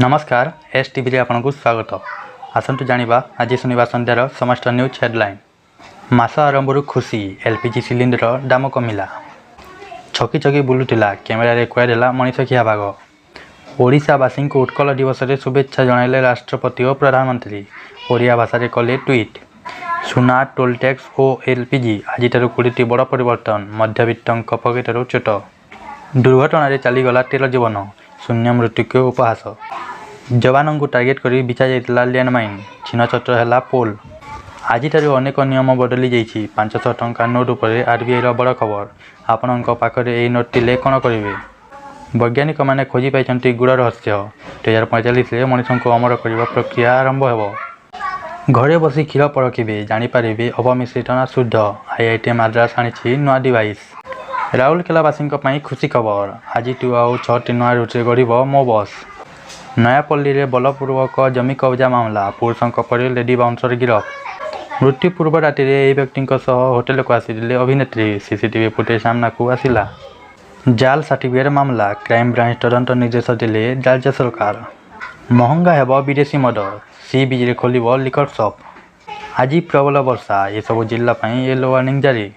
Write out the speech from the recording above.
नमस्कार S TV रे आपको स्वागत। आसतु जानिबा आज शुनिबा संध्यार समस्त न्यूज हेडलाइन। मास आरंभ खुशी एलपीजी सिलिंडर दाम कमिला। छकी छकी बुलुला कैमेरा कुआदेला मनीषखिया भाग। ओडिशावासी को उत्कल दिवस में शुभेच्छा जणाइले राष्ट्रपति और प्रधानमंत्री। ओडिया भाषा कले ट्वीट। सुना टोल टैक्स और एलपीजी आज 20 बड़ परिवर्तन। मध्यवित्त पकेटर चोट। दुर्घटन चलीगला 13 जीवन। शून्य मृत्यु के उपहास। जवान को टार्गेट कर बिछा जाइला लैंडमाइन। छीन छत्र है पोल। आज अनेक नियम बदली जाइए। 500 टंका नोट उपर आरबीआई बड़ खबर। आपण पाखे यही नोट थे कौन करेंगे। वैज्ञानिक मैंने खोजी पाई गुड़ रहस्य। 2045 मनुष्य को अमर करने प्रक्रिया आरंभ हो। घरे बसी क्षीर परखिबे जानीपारे अपमिश्रित ना शुद्ध। आईआईटी मद्रास आनी नुआ डिवाइस। राउरकेलावासी खुशी खबर। आज आउ 6टी नुआ रूट्रे गढ़ मो बस। नयापल्ली रे बलपूर्वक जमी कब्जा मामला। पुरुषों पर लेडी बाउंसर गिरफ। मृत्यु पूर्व राति यह व्यक्ति होटेल को आसी अभिनेत्री। सीसीटीवी फुटेज सामना को आसिला। जाल सर्टिफिकेट मामला। क्राइमब्रांच तदंत निर्देश देले राज्य सरकार। महंगा हेब विदेशी मद। सी बीच खोल लिकर शॉप। आज प्रबल वर्षा। ये सब जिला येलो वार्निंग जारी।